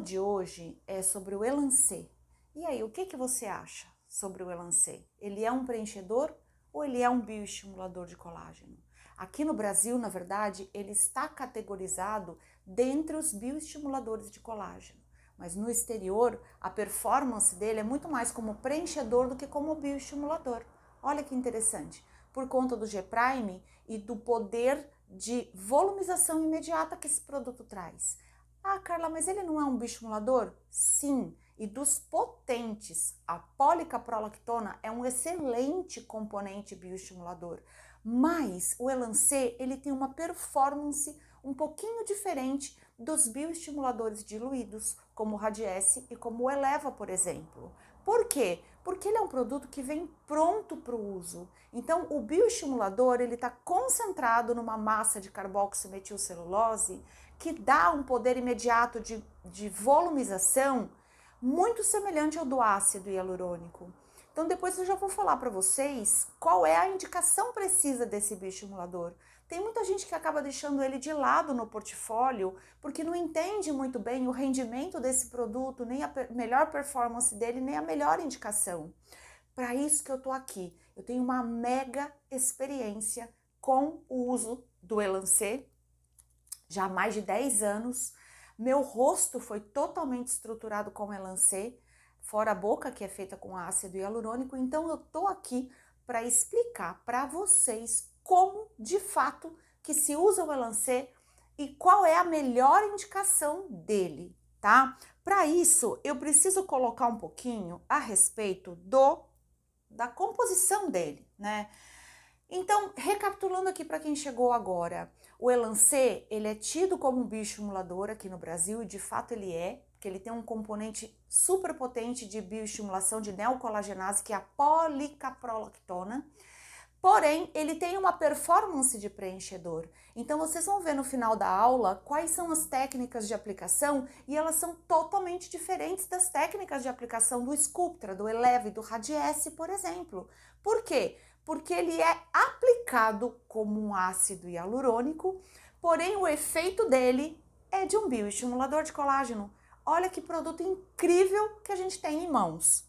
de hoje é sobre o Elancê. E aí, o que você acha sobre o Elancê? Ele é um preenchedor ou ele é um bioestimulador de colágeno? Aqui no Brasil, na verdade, ele está categorizado dentre os bioestimuladores de colágeno. Mas no exterior, a performance dele é muito mais como preenchedor do que como bioestimulador. Olha que interessante. Por conta do G-Prime e do poder de volumização imediata que esse produto traz. Ah, Carla, mas ele não é um bioestimulador? Sim, e dos potentes, a policaprolactona é um excelente componente bioestimulador, mas o Elancê, ele tem uma performance um pouquinho diferente dos bioestimuladores diluídos, como o Radiesse e como o Eleva, por exemplo. Por quê? Porque ele é um produto que vem pronto para o uso. Então, o bioestimulador, ele está concentrado numa massa de carboximetilcelulose que dá um poder imediato de volumização muito semelhante ao do ácido hialurônico. Então depois eu já vou falar para vocês qual é a indicação precisa desse bioestimulador. Tem muita gente que acaba deixando ele de lado no portfólio porque não entende muito bem o rendimento desse produto, nem a melhor performance dele, nem a melhor indicação. Para isso que eu tô aqui. Eu tenho uma mega experiência com o uso do Elancê, já há mais de 10 anos. Meu rosto foi totalmente estruturado com Elancê, fora a boca que é feita com ácido hialurônico, então eu tô aqui para explicar para vocês como de fato que se usa o Elancê e qual é a melhor indicação dele, tá? Para isso, eu preciso colocar um pouquinho a respeito da composição dele, né? Então, recapitulando aqui para quem chegou agora, o Elancê, ele é tido como um bioestimulador aqui no Brasil, e de fato ele é, porque ele tem um componente super potente de bioestimulação de neocolagenase, que é a policaprolactona. Porém, ele tem uma performance de preenchedor. Então, vocês vão ver no final da aula quais são as técnicas de aplicação e elas são totalmente diferentes das técnicas de aplicação do Sculptra, do Eleva e do Radiesse, por exemplo. Por quê? Porque ele é aplicado como um ácido hialurônico, porém o efeito dele é de um bioestimulador de colágeno. Olha que produto incrível que a gente tem em mãos.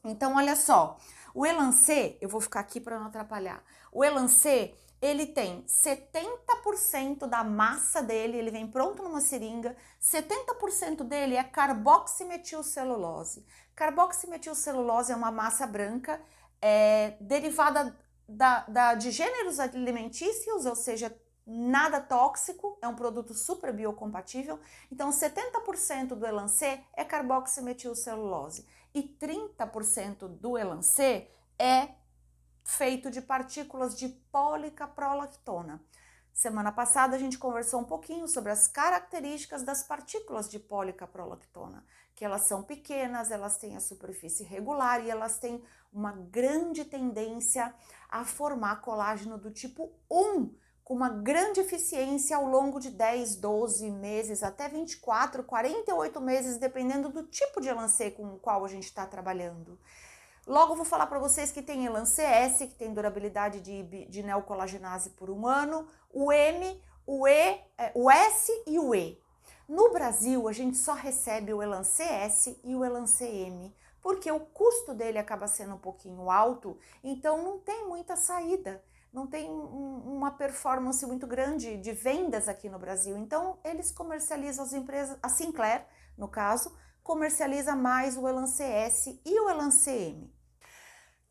Então, olha só, o Elancê, eu vou ficar aqui para não atrapalhar. O Elancê, ele tem 70% da massa dele, ele vem pronto numa seringa, 70% dele é carboximetilcelulose. Carboximetilcelulose é uma massa branca derivada de gêneros alimentícios, ou seja, nada tóxico, é um produto super biocompatível. Então, 70% do Elancê é carboximetilcelulose e 30% do Elancê é feito de partículas de policaprolactona. Semana passada a gente conversou um pouquinho sobre as características das partículas de policaprolactona, que elas são pequenas, elas têm a superfície regular e elas têm uma grande tendência a formar colágeno do tipo 1, com uma grande eficiência ao longo de 10, 12 meses, até 24, 48 meses, dependendo do tipo de Elancê com o qual a gente está trabalhando. Logo vou falar para vocês que tem Elancê S, que tem durabilidade de neocolagenase por 1 ano, o M, o S e o E. No Brasil, a gente só recebe o Elancê S e o Elancê M, porque o custo dele acaba sendo um pouquinho alto, então não tem muita saída, não tem uma performance muito grande de vendas aqui no Brasil. Então, eles comercializam, as empresas, a Sinclair, no caso, comercializa mais o Elancê S e o Elancê M.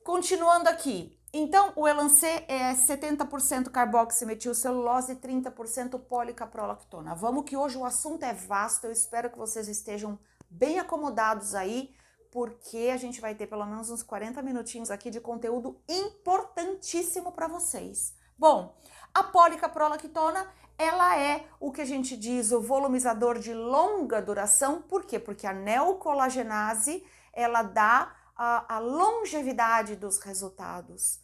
Continuando aqui, então o Elancê é 70% carboximetilcelulose e 30% policaprolactona. Vamos que hoje o assunto é vasto, eu espero que vocês estejam bem acomodados aí, porque a gente vai ter pelo menos uns 40 minutinhos aqui de conteúdo importantíssimo para vocês. Bom, a policaprolactona, ela é o que a gente diz o volumizador de longa duração. Por quê? Porque a neocolagenase, ela dá a longevidade dos resultados.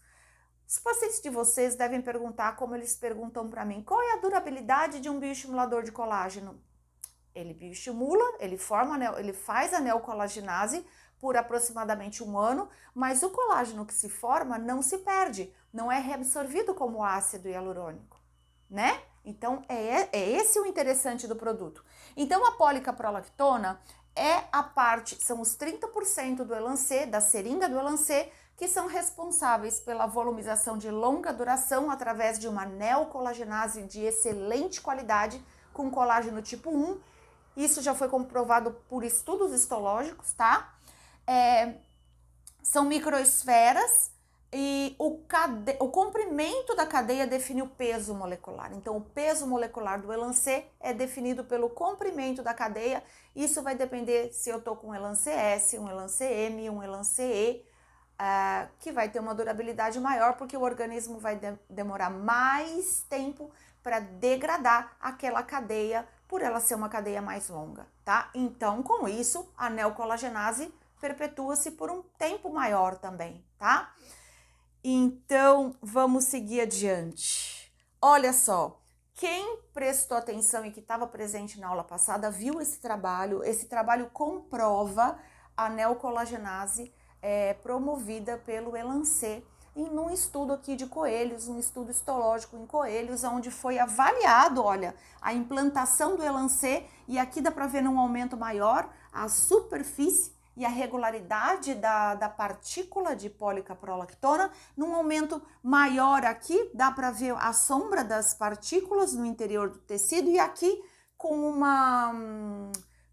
Os pacientes de vocês devem perguntar, como eles perguntam para mim, qual é a durabilidade de um bioestimulador de colágeno? Ele bioestimula, ele faz a neocolagenase por aproximadamente 1 ano, mas o colágeno que se forma não se perde, não é reabsorvido como ácido hialurônico, né? Então, é esse o interessante do produto. Então, a policaprolactona é a parte, são os 30% do Elancê, da seringa do Elancê, que são responsáveis pela volumização de longa duração através de uma neocolagenase de excelente qualidade com colágeno tipo 1. Isso já foi comprovado por estudos histológicos, tá? São microesferas e o comprimento da cadeia define o peso molecular. Então, o peso molecular do Elancê é definido pelo comprimento da cadeia. Isso vai depender se eu tô com um Elancê S, um Elancê M, um Elancê E, que vai ter uma durabilidade maior, porque o organismo vai demorar mais tempo para degradar aquela cadeia, por ela ser uma cadeia mais longa, tá? Então, com isso, a neocolagenase perpetua-se por um tempo maior também, tá? Então, vamos seguir adiante. Olha só, quem prestou atenção e que estava presente na aula passada viu esse trabalho. Esse trabalho comprova a neocolagenase promovida pelo Elancê num estudo aqui de coelhos, um estudo histológico em coelhos, onde foi avaliado, olha, a implantação do Elancê, e aqui dá para ver num aumento maior a superfície e a regularidade da partícula de policaprolactona. Num aumento maior aqui, dá para ver a sombra das partículas no interior do tecido, e aqui com uma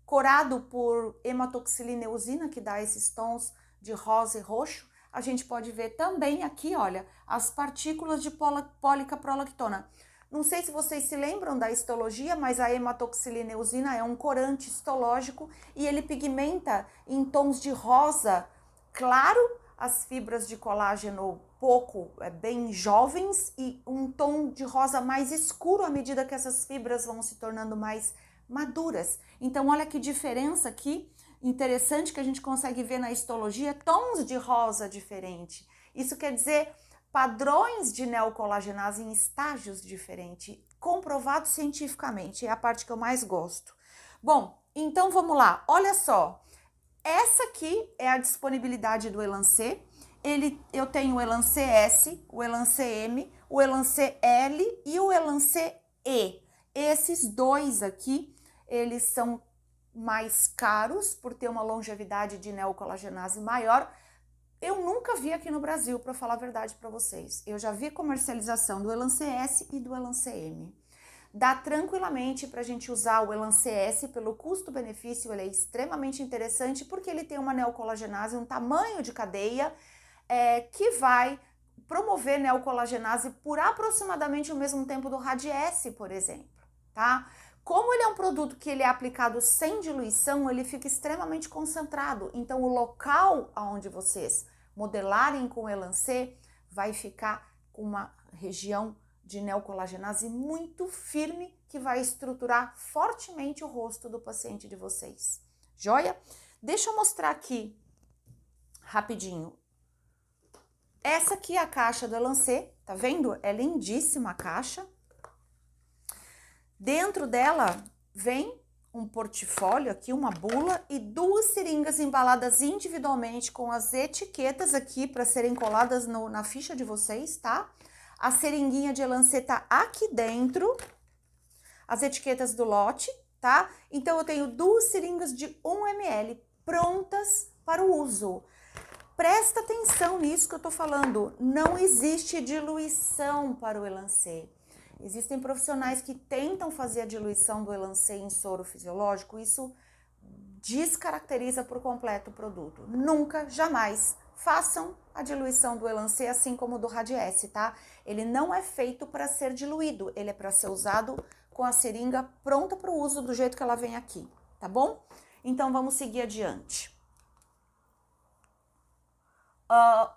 corado por hematoxilineosina, que dá esses tons de rosa e roxo, a gente pode ver também aqui, olha, as partículas de policaprolactona. Não sei se vocês se lembram da histologia, mas a hematoxilineosina é um corante histológico e ele pigmenta em tons de rosa claro as fibras de colágeno bem jovens, e um tom de rosa mais escuro à medida que essas fibras vão se tornando mais maduras. Então, olha que diferença aqui, interessante, que a gente consegue ver na histologia tons de rosa diferente. Isso quer dizer padrões de neocolagenase em estágios diferentes, comprovado cientificamente, é a parte que eu mais gosto. Bom, então vamos lá, olha só, essa aqui é a disponibilidade do Elancê. Eu tenho o Elancê S, o Elancê M, o Elancê L e o Elancê E. Esses dois aqui, eles são mais caros por ter uma longevidade de neocolagenase maior. Eu nunca vi aqui no Brasil, para falar a verdade para vocês. Eu já vi comercialização do Elancê S e do Elancê M. Dá tranquilamente para a gente usar o Elancê S pelo custo-benefício, ele é extremamente interessante porque ele tem uma neocolagenase, um tamanho de cadeia que vai promover neocolagenase por aproximadamente o mesmo tempo do Radiesse, por exemplo, tá? Como ele é um produto que ele é aplicado sem diluição, ele fica extremamente concentrado. Então, o local onde vocês modelarem com o Elancê vai ficar com uma região de neocolagenase muito firme, que vai estruturar fortemente o rosto do paciente de vocês. Joia? Deixa eu mostrar aqui rapidinho. Essa aqui é a caixa do Elancê, tá vendo? É lindíssima a caixa. Dentro dela vem um portfólio aqui, uma bula e 2 seringas embaladas individualmente com as etiquetas aqui para serem coladas na ficha de vocês, tá? A seringuinha de Elancê tá aqui dentro, as etiquetas do lote, tá? Então, eu tenho 2 seringas de 1 ml prontas para o uso. Presta atenção nisso que eu tô falando, não existe diluição para o Elancê. Existem profissionais que tentam fazer a diluição do Elancê em soro fisiológico, isso descaracteriza por completo o produto. Nunca, jamais façam a diluição do Elancê assim como do Radiesse, tá? Ele não é feito para ser diluído, ele é para ser usado com a seringa pronta para o uso do jeito que ela vem aqui, tá bom? Então, vamos seguir adiante.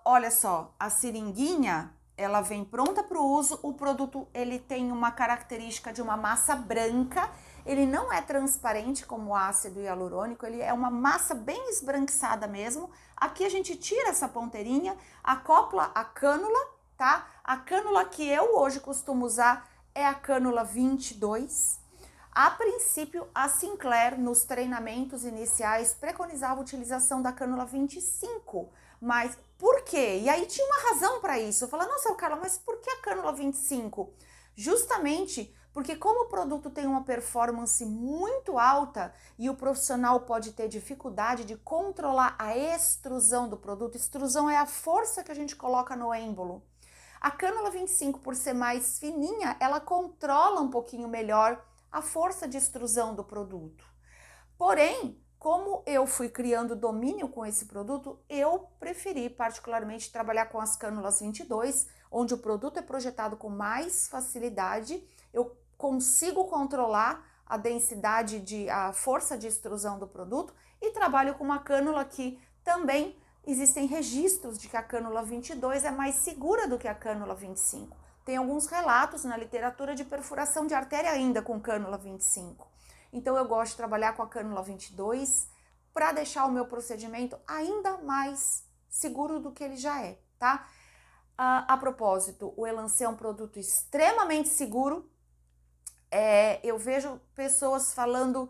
Olha só, a seringuinha, ela vem pronta para o uso. O produto, ele tem uma característica de uma massa branca, ele não é transparente como o ácido hialurônico, ele é uma massa bem esbranquiçada mesmo. Aqui a gente tira essa ponteirinha, acopla a cânula, tá? A cânula que eu hoje costumo usar é a cânula 22. A princípio, a Sinclair, nos treinamentos iniciais, preconizava a utilização da cânula 25, mas por quê? E aí tinha uma razão para isso. Eu falei, nossa, Carla, mas por que a cânula 25? Justamente Porque como o produto tem uma performance muito alta e o profissional pode ter dificuldade de controlar a extrusão do produto, extrusão é a força que a gente coloca no êmbolo. A cânula 25, por ser mais fininha, ela controla um pouquinho melhor a força de extrusão do produto. Porém, como eu fui criando domínio com esse produto, eu preferi particularmente trabalhar com as cânulas 22, onde o produto é projetado com mais facilidade, eu consigo controlar a densidade, a força de extrusão do produto e trabalho com uma cânula que também existem registros de que a cânula 22 é mais segura do que a cânula 25. Tem alguns relatos na literatura de perfuração de artéria ainda com cânula 25. Então eu gosto de trabalhar com a cânula 22 para deixar o meu procedimento ainda mais seguro do que ele já é, tá? A propósito, o Elancê é um produto extremamente seguro. Eu vejo pessoas falando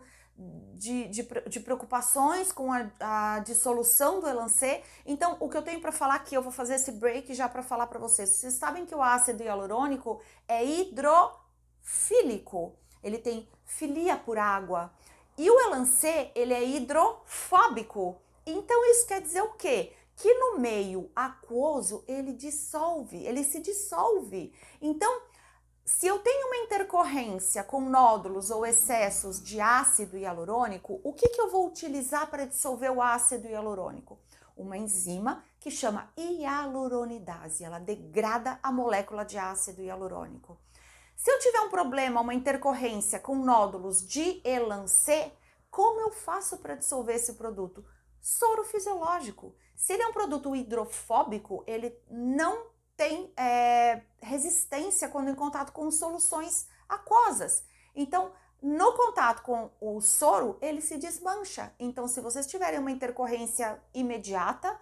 de preocupações com a dissolução do Elancê. Então, o que eu tenho para falar aqui, eu vou fazer esse break já para falar para vocês. Vocês sabem que o ácido hialurônico é hidrofílico, ele tem filia por água. E o Elancê, ele é hidrofóbico. Então, isso quer dizer o quê? Que no meio aquoso, ele se dissolve. Então, se eu tenho uma intercorrência com nódulos ou excessos de ácido hialurônico, o que eu vou utilizar para dissolver o ácido hialurônico? Uma enzima que chama hialuronidase, ela degrada a molécula de ácido hialurônico. Se eu tiver um problema, uma intercorrência com nódulos de Elancê, como eu faço para dissolver esse produto? Soro fisiológico. Se ele é um produto hidrofóbico, ele não tem resistência quando em contato com soluções aquosas. Então, no contato com o soro, ele se desmancha. Então, se vocês tiverem uma intercorrência imediata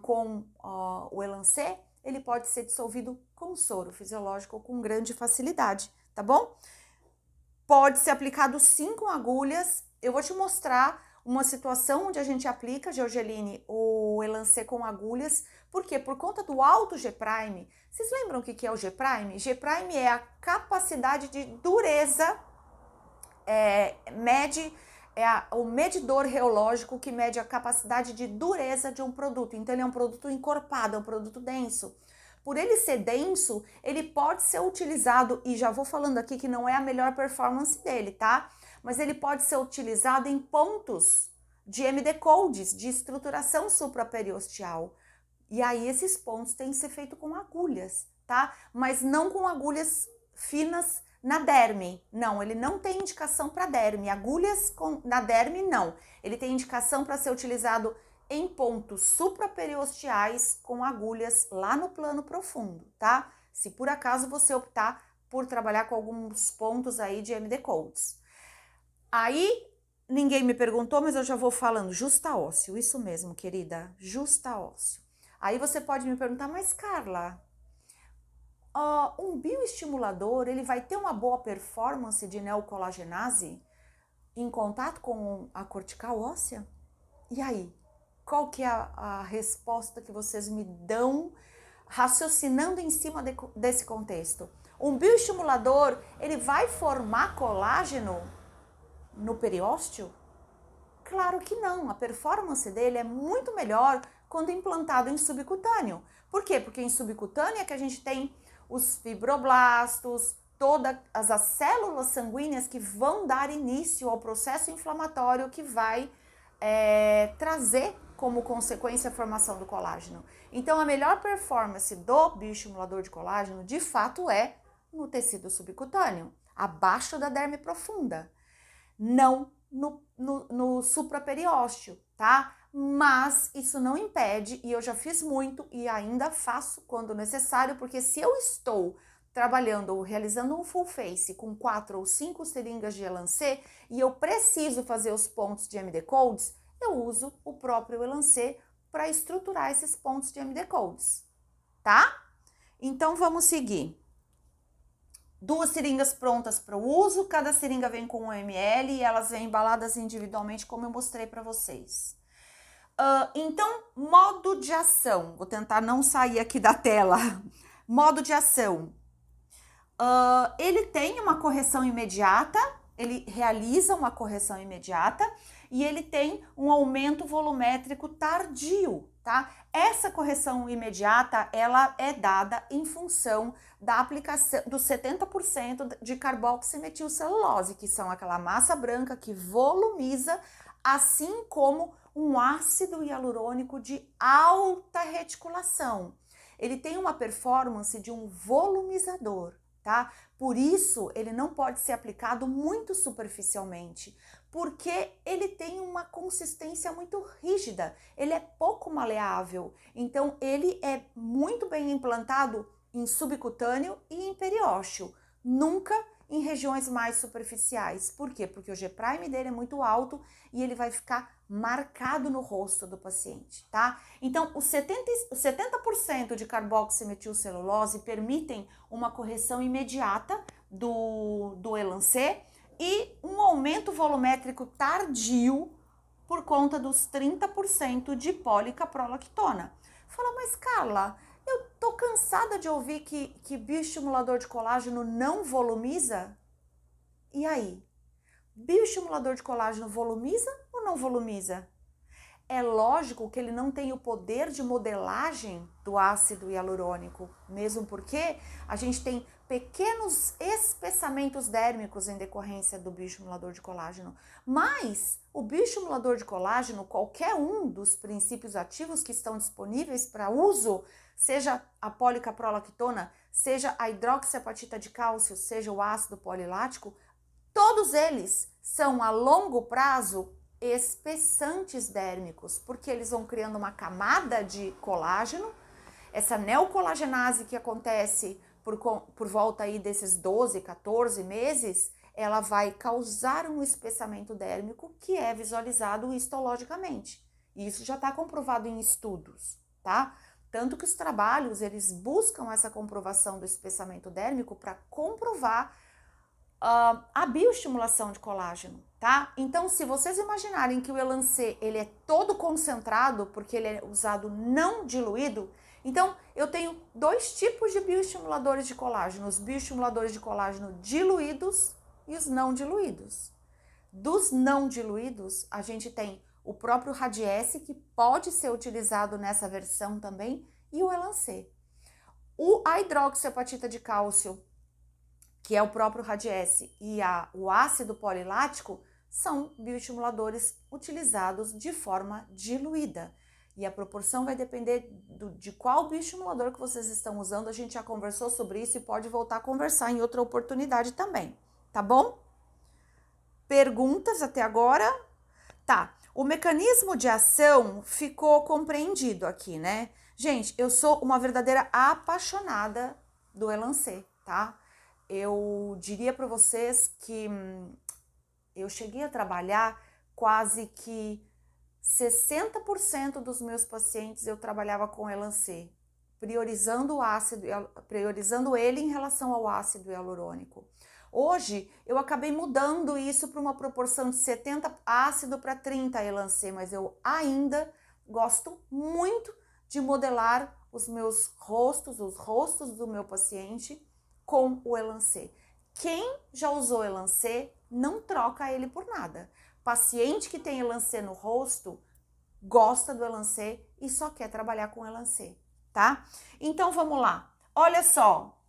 com o Elancê, ele pode ser dissolvido com soro fisiológico com grande facilidade, tá bom? Pode ser aplicado sim com agulhas. Eu vou te mostrar uma situação onde a gente aplica, Georgeline, o Elancê com agulhas. Por quê? Por conta do alto G'. Vocês lembram o que é o G'? G' é a capacidade de dureza, o medidor reológico que mede a capacidade de dureza de um produto. Então, ele é um produto encorpado, é um produto denso. Por ele ser denso, ele pode ser utilizado, e já vou falando aqui que não é a melhor performance dele, tá? Mas ele pode ser utilizado em pontos de MD Codes, de estruturação supraperiosteal. E aí esses pontos têm que ser feitos com agulhas, tá? Mas não com agulhas finas na derme. Não, ele não tem indicação para derme. Agulhas na derme, não. Ele tem indicação para ser utilizado em pontos supraperiosteais com agulhas lá no plano profundo, tá? Se por acaso você optar por trabalhar com alguns pontos aí de MD Codes. Aí, ninguém me perguntou, mas eu já vou falando. Justa ósseo, isso mesmo, querida, justa ósseo. Aí você pode me perguntar, mas Carla, um bioestimulador, ele vai ter uma boa performance de neocolagenase em contato com a cortical óssea? E aí? Qual que é a resposta que vocês me dão raciocinando em cima desse contexto? Um bioestimulador, ele vai formar colágeno no periósteo? Claro que não, a performance dele é muito melhor quando implantado em subcutâneo. Por quê? Porque em subcutâneo é que a gente tem os fibroblastos, todas as células sanguíneas que vão dar início ao processo inflamatório que vai trazer como consequência a formação do colágeno. Então, a melhor performance do bioestimulador de colágeno, de fato, é no subcutâneo, abaixo da derme profunda, não no supraperiósteo, tá? Mas isso não impede, e eu já fiz muito e ainda faço quando necessário, porque se eu estou trabalhando ou realizando um full face com 4 ou 5 seringas de Elancê e eu preciso fazer os pontos de MD Codes, eu uso o próprio Elancê para estruturar esses pontos de MD Codes, tá? Então vamos seguir. 2 seringas prontas para o uso, cada seringa vem com 1 ml e elas vêm embaladas individualmente, como eu mostrei para vocês. Então, modo de ação, vou tentar não sair aqui da tela. Modo de ação. Ele tem uma correção imediata, ele realiza uma correção imediata e ele tem um aumento volumétrico tardio, tá? Essa correção imediata, ela é dada em função da aplicação dos 70% de carboximetilcelulose, que são aquela massa branca que volumiza, assim como um ácido hialurônico de alta reticulação. Ele tem uma performance de um volumizador, tá? Por isso, ele não pode ser aplicado muito superficialmente, porque ele tem uma consistência muito rígida, ele é pouco maleável, então ele é muito bem implantado em subcutâneo e em periósteo, nunca em regiões mais superficiais. Por quê? Porque o G' dele é muito alto e ele vai ficar marcado no rosto do paciente, tá? Então, os 70% de carboximetilcelulose permitem uma correção imediata do Elancê e um aumento volumétrico tardio por conta dos 30% de policaprolactona. Fala, mas Carla, eu tô cansada de ouvir que bioestimulador de colágeno não volumiza? E aí? Bioestimulador de colágeno volumiza ou não volumiza? É lógico que ele não tem o poder de modelagem do ácido hialurônico, mesmo porque a gente tem pequenos espessamentos dérmicos em decorrência do bioestimulador de colágeno. Mas o bioestimulador de colágeno, qualquer um dos princípios ativos que estão disponíveis para uso, seja a policaprolactona, seja a hidroxiapatita de cálcio, seja o ácido polilático, todos eles são a longo prazo espessantes dérmicos, porque eles vão criando uma camada de colágeno. Essa neocolagenase que acontece por volta aí desses 12, 14 meses, ela vai causar um espessamento dérmico que é visualizado histologicamente. E isso já está comprovado em estudos, tá? Tanto que os trabalhos, eles buscam essa comprovação do espessamento dérmico para comprovar a bioestimulação de colágeno, tá? Então, se vocês imaginarem que o Elancê, ele é todo concentrado, porque ele é usado não diluído, então eu tenho dois tipos de bioestimuladores de colágeno, os bioestimuladores de colágeno diluídos e os não diluídos. Dos não diluídos, a gente tem o próprio Radiesse, que pode ser utilizado nessa versão também, e o Elancê. A hidroxiapatita de cálcio, que é o próprio Radiesse, e o ácido polilático, são bioestimuladores utilizados de forma diluída. E a proporção vai depender de qual bioestimulador que vocês estão usando. A gente já conversou sobre isso e pode voltar a conversar em outra oportunidade também, tá bom? Perguntas até agora? Tá, o mecanismo de ação ficou compreendido aqui, né? Gente, eu sou uma verdadeira apaixonada do Elancê, tá? Eu diria para vocês que eu cheguei a trabalhar quase que 60% dos meus pacientes eu trabalhava com Elancê, priorizando o ácido, priorizando ele em relação ao ácido hialurônico. Hoje eu acabei mudando isso para uma proporção de 70 ácido para 30 Elancê, mas eu ainda gosto muito de modelar os meus rostos, os rostos do meu paciente com o Elancê. Quem já usou Elancê não troca ele por nada. Paciente que tem Elancê no rosto gosta do Elancê e só quer trabalhar com Elancê, tá? Então vamos lá. Olha só,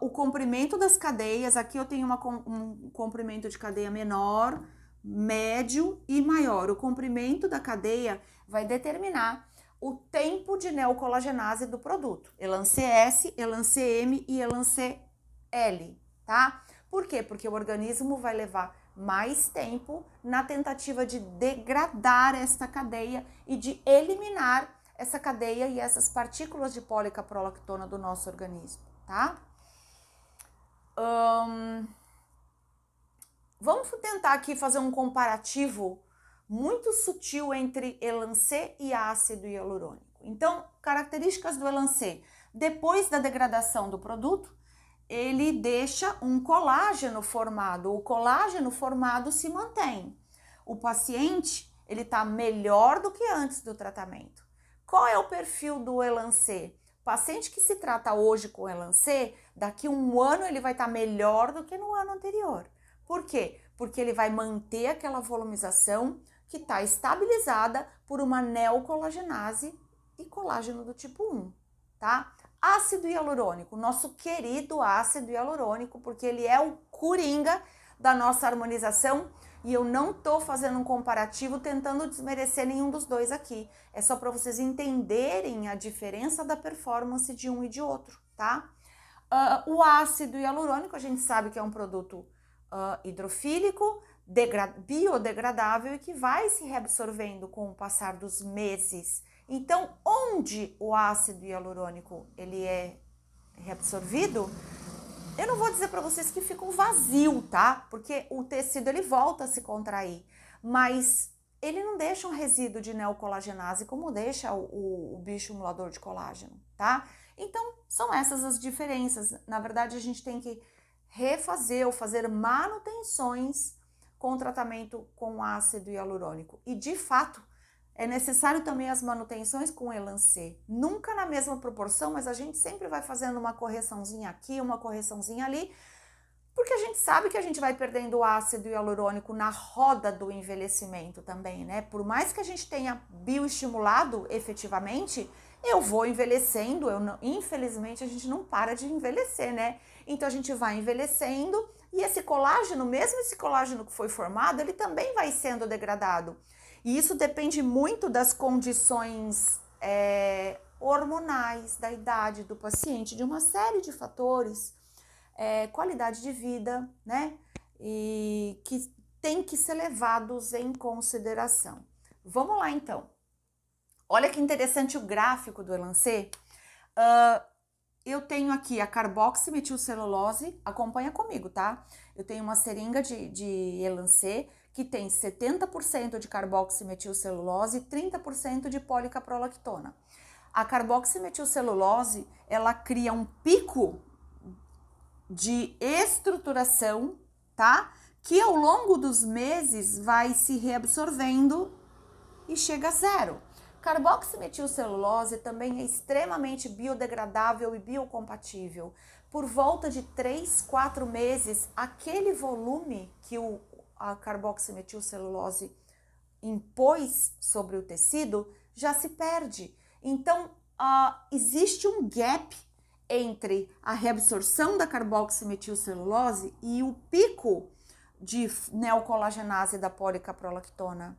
o comprimento das cadeias. Aqui eu tenho um comprimento de cadeia menor, médio e maior. O comprimento da cadeia vai determinar o tempo de neocolagenase do produto. Elancê S, Elancê M e Elancê L, tá? Por quê? Porque o organismo vai levar mais tempo na tentativa de degradar esta cadeia e de eliminar essa cadeia e essas partículas de policaprolactona do nosso organismo, tá? Vamos tentar aqui fazer um comparativo muito sutil entre Elancê e ácido hialurônico. Então, características do Elancê. Depois da degradação do produto, ele deixa um colágeno formado. O colágeno formado se mantém. O paciente, ele está melhor do que antes do tratamento. Qual é o perfil do Elancê? paciente que se trata hoje com Elancê, daqui um ano ele vai estar melhor do que no ano anterior. Por quê? Porque ele vai manter aquela volumização que está estabilizada por uma neocolagenase e colágeno do tipo 1, tá? Ácido hialurônico, nosso querido ácido hialurônico, porque ele é o coringa da nossa harmonização, e eu não tô fazendo um comparativo tentando desmerecer nenhum dos dois aqui. É só para vocês entenderem a diferença da performance de um e de outro, tá? O ácido hialurônico, a gente sabe que é um produto hidrofílico, biodegradável e que vai se reabsorvendo com o passar dos meses. Então, onde o ácido hialurônico ele é reabsorvido, eu não vou dizer para vocês que fica um vazio, tá? Porque o tecido ele volta a se contrair, mas ele não deixa um resíduo de neocolagenase como deixa o bioestimulador de colágeno, tá? Então, são essas as diferenças. Na verdade, a gente tem que refazer ou fazer manutenções com o tratamento com ácido hialurônico. E, de fato, é necessário também as manutenções com Elancê. Nunca na mesma proporção, mas a gente sempre vai fazendo uma correçãozinha aqui, uma correçãozinha ali, porque a gente sabe que a gente vai perdendo o ácido hialurônico na roda do envelhecimento também, né? Por mais que a gente tenha bioestimulado efetivamente, eu vou envelhecendo, infelizmente a gente não para de envelhecer, né? Então a gente vai envelhecendo e esse colágeno, mesmo esse colágeno que foi formado, ele também vai sendo degradado. E isso depende muito das condições hormonais, da idade do paciente, de uma série de fatores, qualidade de vida, né? E que tem que ser levados em consideração. Vamos lá, então. Olha que interessante o gráfico do Elancê. Eu tenho aqui a carboximetilcelulose, acompanha comigo, tá? Eu tenho uma seringa de Elancê que tem 70% de carboximetilcelulose e 30% de policaprolactona. A carboximetilcelulose, ela cria um pico de estruturação, tá? Que ao longo dos meses vai se reabsorvendo e chega a zero. Carboximetilcelulose também é extremamente biodegradável e biocompatível. Por volta de 3, 4 meses, aquele volume que a carboximetilcelulose impôs sobre o tecido já se perde. Então, existe um gap entre a reabsorção da carboximetilcelulose e o pico de neocolagenase da policaprolactona.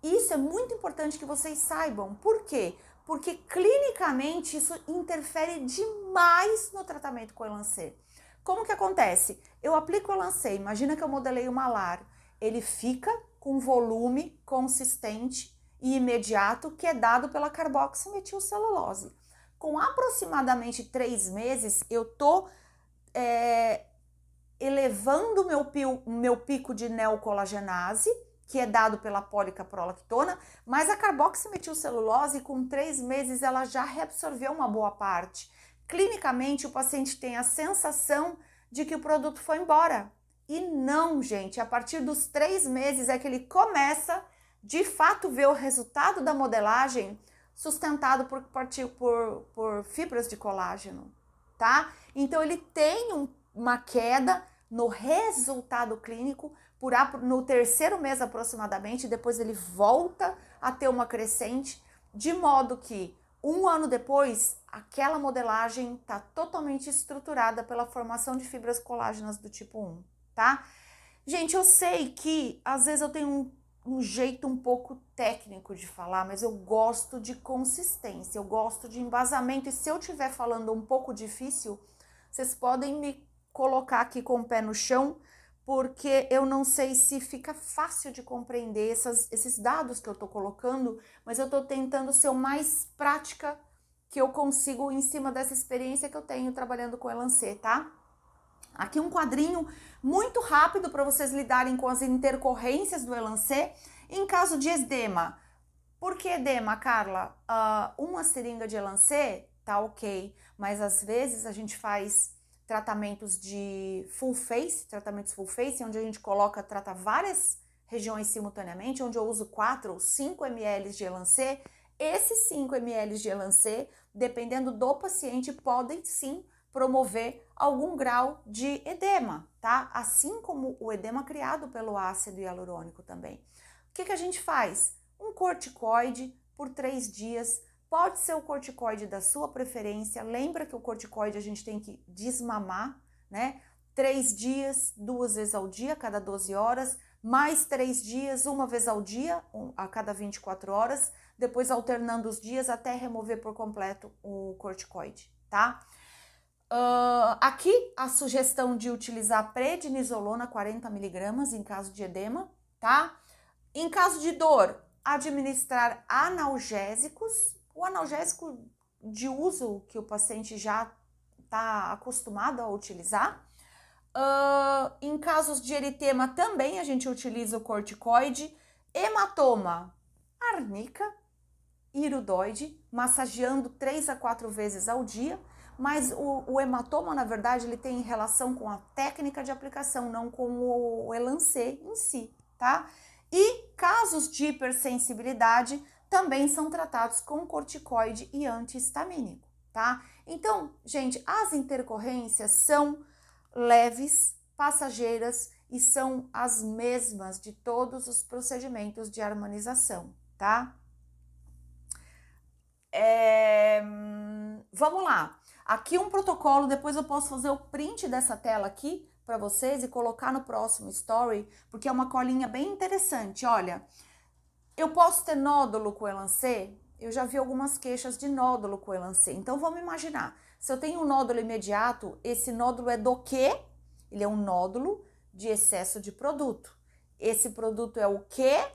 Isso é muito importante que vocês saibam. Por quê? Porque clinicamente isso interfere demais no tratamento com o Elancê. Como que acontece? Eu aplico o Elancê, imagina que eu modelei o malar. Ele fica com volume consistente e imediato que é dado pela carboximetilcelulose. Com aproximadamente 3 meses, eu tô elevando o meu pico de neocolagenase, que é dado pela policaprolactona, mas a carboximetilcelulose, com 3 meses, ela já reabsorveu uma boa parte. Clinicamente, o paciente tem a sensação de que o produto foi embora. E não, gente, a partir dos 3 meses é que ele começa, de fato, ver o resultado da modelagem sustentado por fibras de colágeno, tá? Então, ele tem uma queda no resultado clínico no 3º mês aproximadamente, depois ele volta a ter uma crescente, de modo que 1 ano depois, aquela modelagem está totalmente estruturada pela formação de fibras colágenas do tipo 1, tá? Gente, eu sei que às vezes eu tenho um jeito um pouco técnico de falar, mas eu gosto de consistência, eu gosto de embasamento, e se eu estiver falando um pouco difícil, vocês podem me colocar aqui com o pé no chão, porque eu não sei se fica fácil de compreender esses dados que eu tô colocando, mas eu tô tentando ser o mais prática que eu consigo em cima dessa experiência que eu tenho trabalhando com Elancê, tá? Aqui um quadrinho muito rápido para vocês lidarem com as intercorrências do Elancê em caso de edema. Por que edema, Carla? Uma seringa de Elancê tá ok, mas às vezes a gente faz tratamentos tratamentos full face, onde a gente trata várias regiões simultaneamente, onde eu uso 4 ou 5 ml de Elancê. esses 5 ml de Elancê, dependendo do paciente, podem sim promover algum grau de edema, tá? Assim como o edema criado pelo ácido hialurônico também. O que a gente faz? Um corticoide por 3 dias, pode ser o corticoide da sua preferência, lembra que o corticoide a gente tem que desmamar, né? 3 dias, 2 vezes ao dia, cada 12 horas, mais 3 dias, uma vez ao dia, a cada 24 horas, depois alternando os dias até remover por completo o corticoide, tá? Aqui a sugestão de utilizar prednisolona 40 mg em caso de edema, tá? Em caso de dor, administrar analgésicos, o analgésico de uso que o paciente já está acostumado a utilizar. Em casos de eritema também a gente utiliza o corticoide. Hematoma, arnica, iridoide, massageando 3 a 4 vezes ao dia, mas o hematoma, na verdade, ele tem relação com a técnica de aplicação, não com o Elancê em si, tá? E casos de hipersensibilidade também são tratados com corticoide e antihistamínico, tá? Então, gente, as intercorrências são leves, passageiras e são as mesmas de todos os procedimentos de harmonização, tá? Vamos lá. Aqui um protocolo, depois eu posso fazer o print dessa tela aqui para vocês e colocar no próximo story, porque é uma colinha bem interessante. Olha, eu posso ter nódulo com Elancê? Eu já vi algumas queixas de nódulo com Elancê. Então vamos imaginar, se eu tenho um nódulo imediato, esse nódulo é do quê? Ele é um nódulo de excesso de produto. Esse produto é o quê?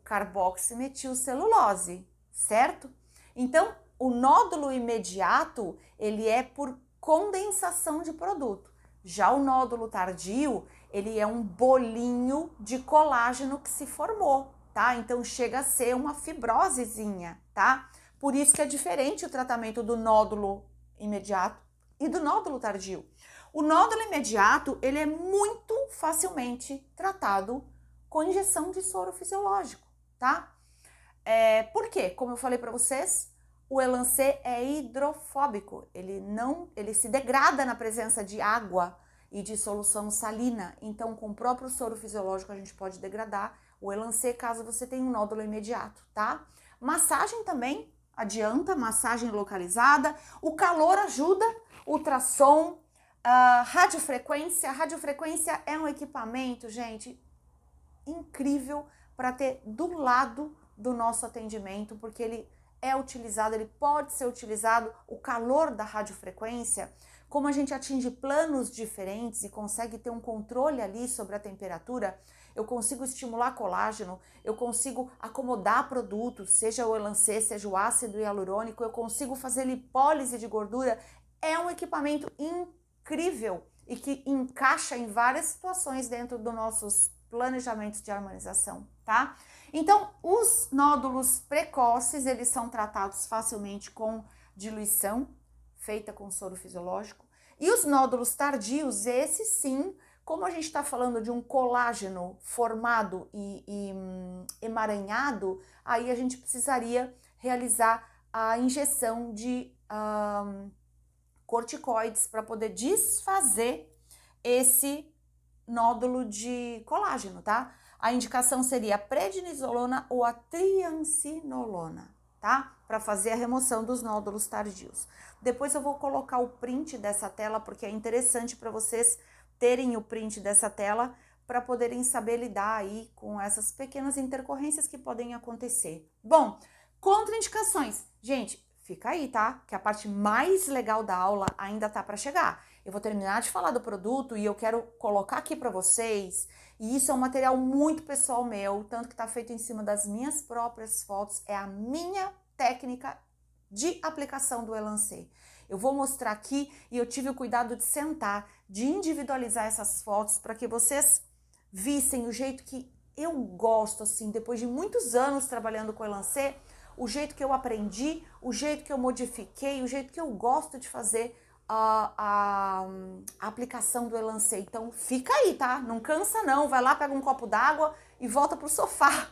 Carboximetilcelulose, certo? Então, o nódulo imediato, ele é por condensação de produto. Já o nódulo tardio, ele é um bolinho de colágeno que se formou, tá? Então, chega a ser uma fibrosezinha, tá? Por isso que é diferente o tratamento do nódulo imediato e do nódulo tardio. O nódulo imediato, ele é muito facilmente tratado com injeção de soro fisiológico, tá? Por quê? Como eu falei para vocês, o Elancê é hidrofóbico, ele se degrada na presença de água e de solução salina, então com o próprio soro fisiológico a gente pode degradar o Elancê caso você tenha um nódulo imediato, tá? Massagem também adianta, massagem localizada, o calor ajuda, ultrassom, radiofrequência. Radiofrequência é um equipamento, gente, incrível para ter do lado do nosso atendimento, porque ele é utilizado, ele pode ser utilizado, o calor da radiofrequência, como a gente atinge planos diferentes e consegue ter um controle ali sobre a temperatura, eu consigo estimular colágeno, eu consigo acomodar produtos, seja o Elancê, seja o ácido hialurônico, eu consigo fazer lipólise de gordura, é um equipamento incrível e que encaixa em várias situações dentro dos nossos planejamentos de harmonização, tá? Então, os nódulos precoces, eles são tratados facilmente com diluição, feita com soro fisiológico. E os nódulos tardios, esses sim, como a gente está falando de um colágeno formado e emaranhado, aí a gente precisaria realizar a injeção de corticoides para poder desfazer esse nódulo de colágeno, tá? A indicação seria a prednisolona ou a triamcinolona, tá? Para fazer a remoção dos nódulos tardios. Depois eu vou colocar o print dessa tela, porque é interessante para vocês terem o print dessa tela para poderem saber lidar aí com essas pequenas intercorrências que podem acontecer. Bom, contraindicações. Gente, fica aí, tá? Que a parte mais legal da aula ainda tá para chegar. Eu vou terminar de falar do produto e eu quero colocar aqui para vocês, e isso é um material muito pessoal meu, tanto que tá feito em cima das minhas próprias fotos, é a minha técnica de aplicação do Elancê. Eu vou mostrar aqui e eu tive o cuidado de sentar, de individualizar essas fotos para que vocês vissem o jeito que eu gosto, assim, depois de muitos anos trabalhando com o Elancê, o jeito que eu aprendi, o jeito que eu modifiquei, o jeito que eu gosto de fazer a aplicação do Elancê. Então fica aí, tá? Não cansa não, vai lá, pega um copo d'água e volta pro sofá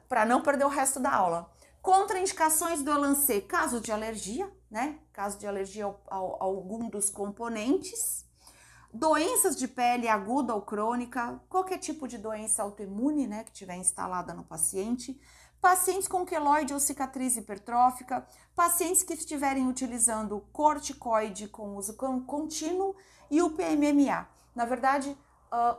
para não perder o resto da aula. Contraindicações do Elancê, caso de alergia, né? Caso de alergia a algum dos componentes. Doenças de pele aguda ou crônica, qualquer tipo de doença autoimune, né, que tiver instalada no paciente. Pacientes com queloide ou cicatriz hipertrófica, pacientes que estiverem utilizando corticoide com uso contínuo e o PMMA. Na verdade,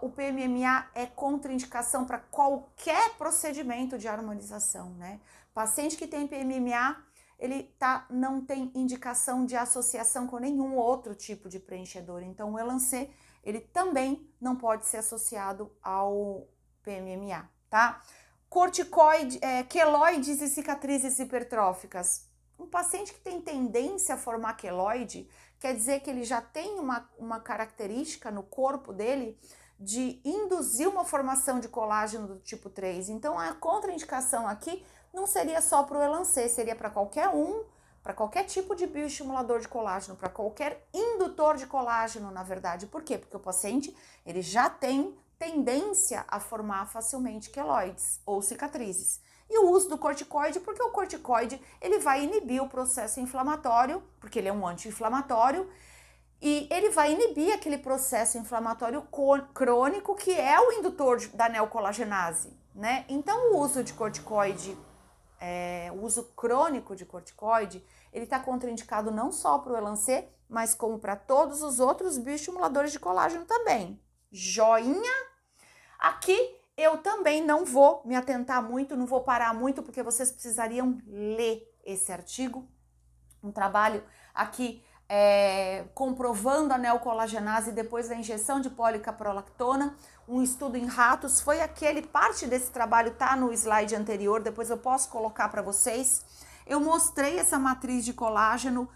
o PMMA é contraindicação para qualquer procedimento de harmonização, né? Paciente que tem PMMA, ele não tem indicação de associação com nenhum outro tipo de preenchedor. Então, o Elancê, ele também não pode ser associado ao PMMA, tá? Corticoide, queloides e cicatrizes hipertróficas. Um paciente que tem tendência a formar queloide, quer dizer que ele já tem uma característica no corpo dele de induzir uma formação de colágeno do tipo 3. Então, a contraindicação aqui não seria só para o Elancê, seria para qualquer tipo de bioestimulador de colágeno, para qualquer indutor de colágeno, na verdade. Por quê? Porque o paciente, ele já tem tendência a formar facilmente queloides ou cicatrizes. E o uso do corticoide, porque o corticoide, ele vai inibir o processo inflamatório, porque ele é um anti-inflamatório, e ele vai inibir aquele processo inflamatório crônico que é o indutor da neocolagenase, né? Então, o uso de corticoide, o uso crônico de corticoide, ele está contraindicado não só para o Elancê, mas como para todos os outros bioestimuladores de colágeno também. Joinha? Aqui eu também não vou me atentar muito, não vou parar muito, porque vocês precisariam ler esse artigo. Um trabalho aqui comprovando a neocolagenase depois da injeção de policaprolactona, um estudo em ratos, foi parte desse trabalho tá no slide anterior, depois eu posso colocar para vocês. Eu mostrei essa matriz de colágeno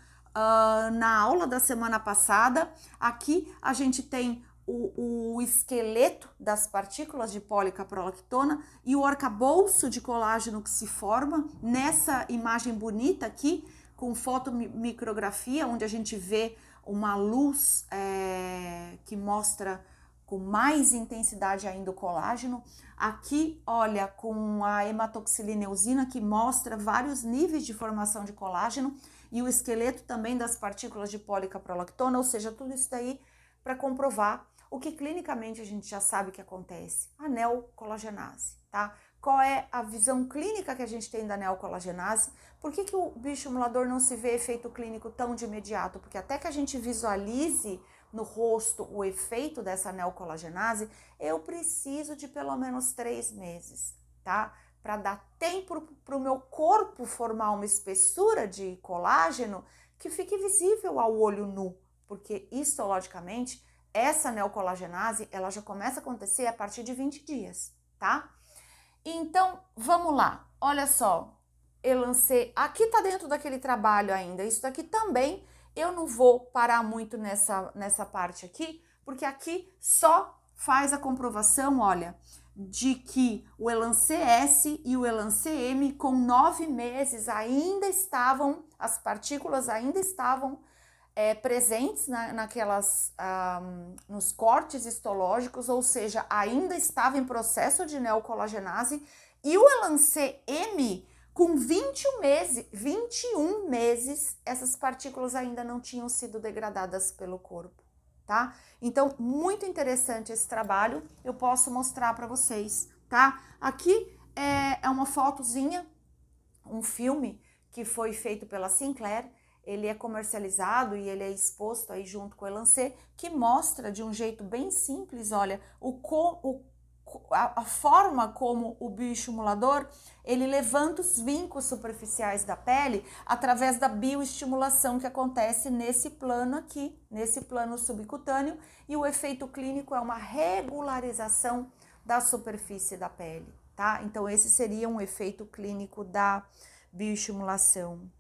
na aula da semana passada. Aqui a gente tem o esqueleto das partículas de policaprolactona e o arcabouço de colágeno que se forma nessa imagem bonita aqui, com fotomicrografia, onde a gente vê uma luz que mostra com mais intensidade ainda o colágeno. Aqui, olha, com a hematoxilineusina, que mostra vários níveis de formação de colágeno, e o esqueleto também das partículas de policaprolactona, ou seja, tudo isso daí para comprovar o que clinicamente a gente já sabe que acontece, a neocolagenase, tá? Qual é a visão clínica que a gente tem da neocolagenase? Por que o bioestimulador não se vê efeito clínico tão de imediato? Porque até que a gente visualize no rosto o efeito dessa neocolagenase, eu preciso de pelo menos 3 meses, tá? Para dar tempo para o meu corpo formar uma espessura de colágeno que fique visível ao olho nu, porque histologicamente essa neocolagenase, ela já começa a acontecer a partir de 20 dias, tá? Então, vamos lá, olha só, Elancê, aqui tá dentro daquele trabalho ainda, isso daqui também, eu não vou parar muito nessa parte aqui, porque aqui só faz a comprovação, olha, de que o Elancê S e o Elancê M com 9 meses ainda estavam, as partículas ainda estavam presentes nos cortes histológicos, ou seja, ainda estava em processo de neocolagenase, e o Elancê M, com 21 meses, essas partículas ainda não tinham sido degradadas pelo corpo, tá? Então, muito interessante esse trabalho, eu posso mostrar para vocês, tá? Aqui é uma fotozinha, um filme que foi feito pela Sinclair. Ele é comercializado e ele é exposto aí junto com o Elancê, que mostra de um jeito bem simples, olha, a forma como o bioestimulador, ele levanta os vincos superficiais da pele através da bioestimulação que acontece nesse plano aqui, nesse plano subcutâneo, e o efeito clínico é uma regularização da superfície da pele, tá? Então esse seria um efeito clínico da bioestimulação.